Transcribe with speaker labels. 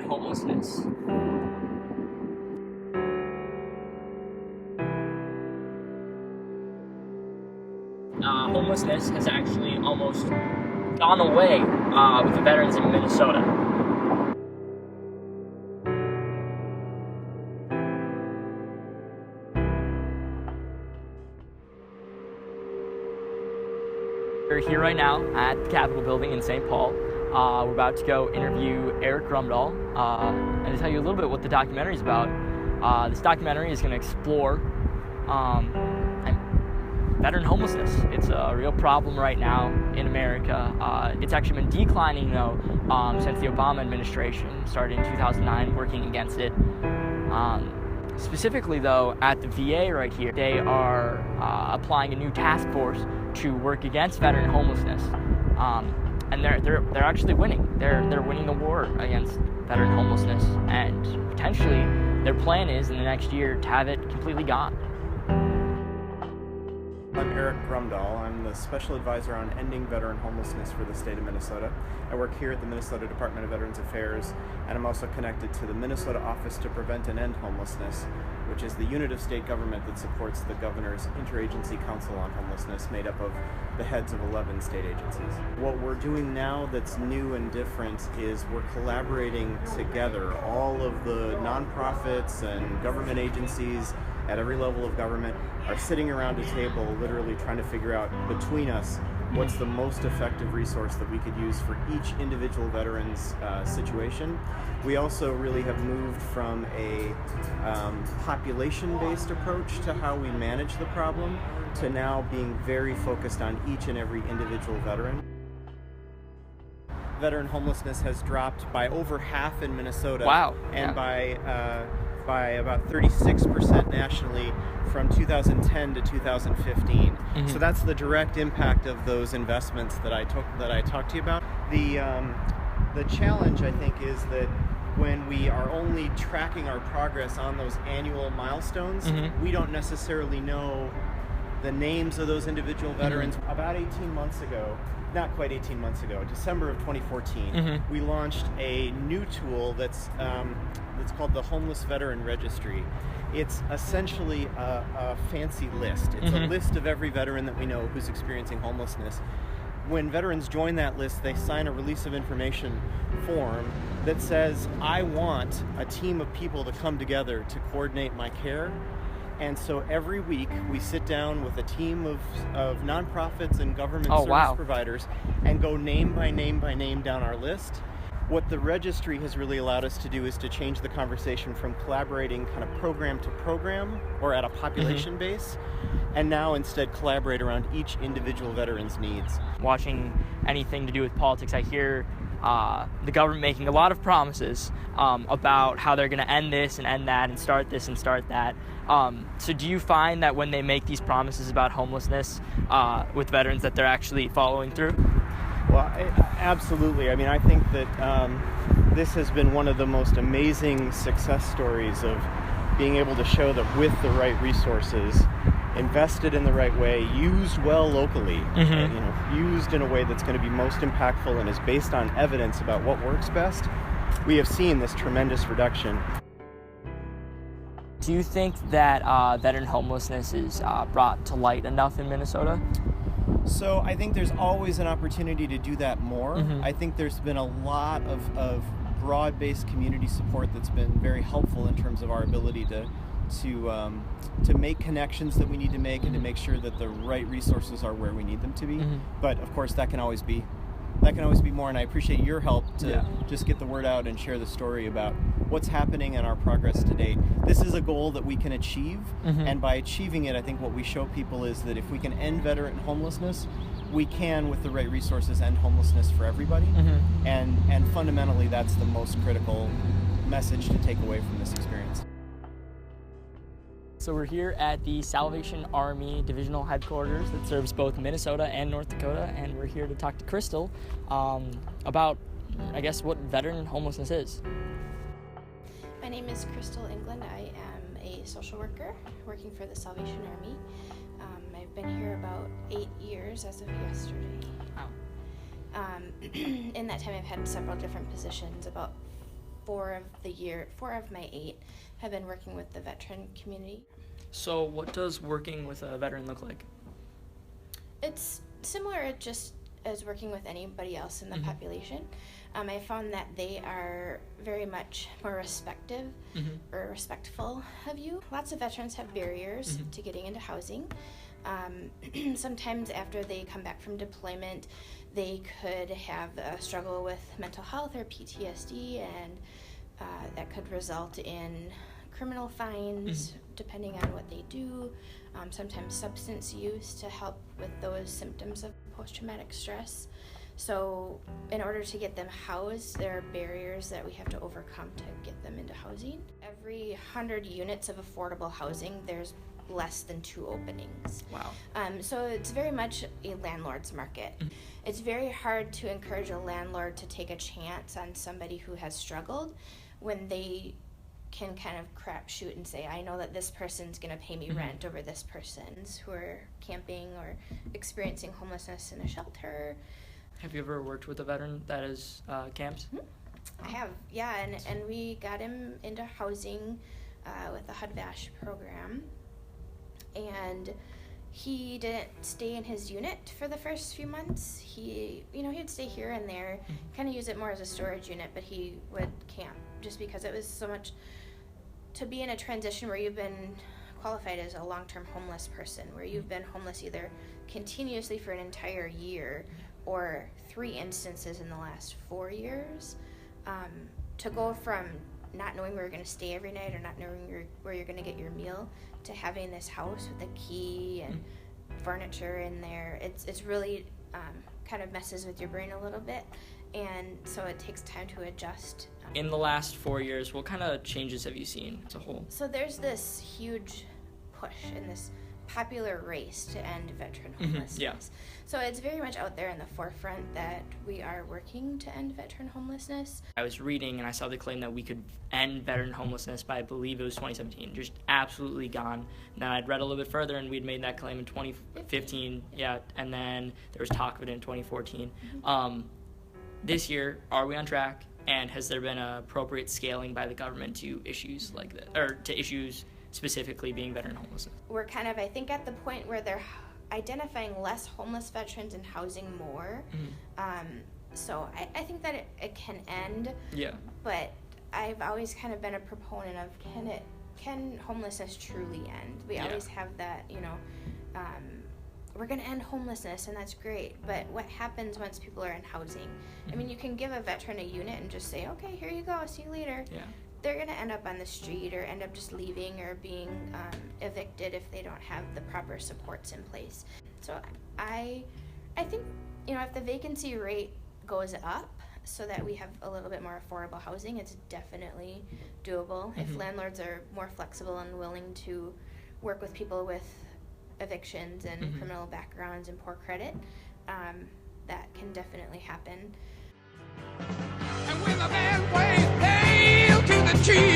Speaker 1: homelessness. Homelessness has actually almost gone away with the veterans in Minnesota. We're here right now at the Capitol building in St. Paul. We're about to go interview Eric Rumdahl and to tell you a little bit what the documentary is about. This documentary is going to explore veteran homelessness. It's a real problem right now in America. It's actually been declining though since the Obama administration started in 2009 working against it. Specifically though, at the VA right here, they are applying a new task force to work against veteran homelessness. And they're actually winning. They're winning the war against veteran homelessness, and potentially their plan is in the next year to have it completely gone.
Speaker 2: I'm Eric Rumdahl. I'm the Special Advisor on Ending Veteran Homelessness for the state of Minnesota. I work here at the Minnesota Department of Veterans Affairs, and I'm also connected to the Minnesota Office to Prevent and End Homelessness, which is the unit of state government that supports the Governor's Interagency Council on Homelessness, made up of the heads of 11 state agencies. What we're doing now that's new and different is we're collaborating together. All of the nonprofits and government agencies at every level of government are sitting around a table literally trying to figure out between us what's the most effective resource that we could use for each individual veteran's situation. We also really have moved from a population-based approach to how we manage the problem to now being very focused on each and every individual veteran. Veteran homelessness has dropped by over half in Minnesota.
Speaker 1: Wow.
Speaker 2: And by about 36% nationally from 2010 to 2015.
Speaker 1: Mm-hmm.
Speaker 2: So that's the direct impact of those investments that I talked to you about. The challenge, I think, is that when we are only tracking our progress on those annual milestones,
Speaker 1: mm-hmm.
Speaker 2: we don't necessarily know the names of those individual veterans.
Speaker 1: Mm-hmm.
Speaker 2: About 18 months ago, not quite 18 months ago, December of 2014,
Speaker 1: mm-hmm.
Speaker 2: we launched a new tool that's called the Homeless Veteran Registry. It's essentially a fancy list. It's
Speaker 1: mm-hmm.
Speaker 2: a list of every veteran that we know who's experiencing homelessness. When veterans join that list, they sign a release of information form that says, I want a team of people to come together to coordinate my care. And so every week we sit down with a team of nonprofits and government service providers and go name by name by name down our list. What the registry has really allowed us to do is to change the conversation from collaborating kind of program to program or at a population
Speaker 1: mm-hmm.
Speaker 2: base, and now instead collaborate around each individual veteran's needs.
Speaker 1: Watching anything to do with politics, I hear the government making a lot of promises about how they're going to end this and end that and start this and start that. So do you find that when they make these promises about homelessness with veterans that they're actually following through?
Speaker 2: Well, absolutely. I mean, I think that this has been one of the most amazing success stories of being able to show that with the right resources, invested in the right way, used well locally,
Speaker 1: mm-hmm.
Speaker 2: Used in a way that's going to be most impactful and is based on evidence about what works best, we have seen this tremendous reduction.
Speaker 1: Do you think that veteran homelessness is brought to light enough in Minnesota?
Speaker 2: So I think there's always an opportunity to do that more.
Speaker 1: Mm-hmm.
Speaker 2: I think there's been a lot of broad-based community support that's been very helpful in terms of our ability to make connections that we need to make and to make sure that the right resources are where we need them to be.
Speaker 1: Mm-hmm.
Speaker 2: But of course that can always be more, and I appreciate your help to just get the word out and share the story about what's happening and our progress to date. This is a goal that we can achieve,
Speaker 1: mm-hmm.
Speaker 2: and by achieving it, I think what we show people is that if we can end veteran homelessness, we can, with the right resources, end homelessness for everybody.
Speaker 1: Mm-hmm.
Speaker 2: And fundamentally, that's the most critical message to take away from this experience.
Speaker 1: So we're here at the Salvation Army Divisional Headquarters that serves both Minnesota and North Dakota, and we're here to talk to Crystal about, I guess, what veteran homelessness is.
Speaker 3: My name is Crystal England. I am a social worker working for the Salvation Army. I've been here about 8 years as of yesterday.
Speaker 1: Wow.
Speaker 3: In that time I've had several different positions. About 4 of my 8 have been working with the veteran community.
Speaker 1: So what does working with a veteran look like?
Speaker 3: It's similar just as working with anybody else in the population. I found that they are very much more respectful of you. Lots of veterans have barriers to getting into housing. Sometimes after they come back from deployment, they could have a struggle with mental health or PTSD, and that could result in criminal fines depending on what they do, sometimes substance use to help with those symptoms of post-traumatic stress. So in order to get them housed, there are barriers that we have to overcome to get them into housing. Every 100 units of affordable housing, there's less than 2 openings.
Speaker 1: Wow.
Speaker 3: So it's very much a landlord's market. It's very hard to encourage a landlord to take a chance on somebody who has struggled when they can kind of crap shoot and say, I know that this person's going to pay me rent over this person's who are camping or experiencing homelessness in a shelter.
Speaker 1: Have you ever worked with a veteran that is camped?
Speaker 3: I have, yeah, and we got him into housing with the HUD-VASH program, and he didn't stay in his unit for the first few months. He'd stay here and there, kind of use it more as a storage unit, but he would camp just because it was so much to be in a transition where you've been qualified as a long-term homeless person, where you've been homeless either continuously for an entire year or 3 instances in the last 4 years, to go from not knowing where you're going to stay every night or not knowing where you're going to get your meal to having this house with a key and furniture in there, it's really kind of messes with your brain a little bit, and so it takes time to adjust.
Speaker 1: In the last 4 years, what kind of changes have you seen as a whole?
Speaker 3: So there's this huge push in this popular race to end veteran homelessness.
Speaker 1: Yeah.
Speaker 3: So it's very much out there in the forefront that we are working to end veteran homelessness.
Speaker 1: I was reading and I saw the claim that we could end veteran homelessness by, I believe it was 2017, just absolutely gone. And then I'd read a little bit further and we'd made that claim in 2015, yeah, and then there was talk of it in 2014. This year, are we on track? And has there been appropriate scaling by the government to issues like that, or to issues specifically being veteran homelessness?
Speaker 3: We're kind of, I think, at the point where they're identifying less homeless veterans and housing more. So I think that it can end. Yeah. But I've always kind of been a proponent of can homelessness truly end? We always have that, we're going to end homelessness, and that's great. But what happens once people are in housing? I mean, you can give a veteran a unit and just say, okay, here you go, see you later. Yeah. They're going to end up on the street or end up just leaving or being evicted if they don't have the proper supports in place. So I think, if the vacancy rate goes up so that we have a little bit more affordable housing, it's definitely doable. If landlords are more flexible and willing to work with people with evictions and criminal backgrounds and poor credit, that can definitely happen.
Speaker 4: And when the man waves hail to the chief,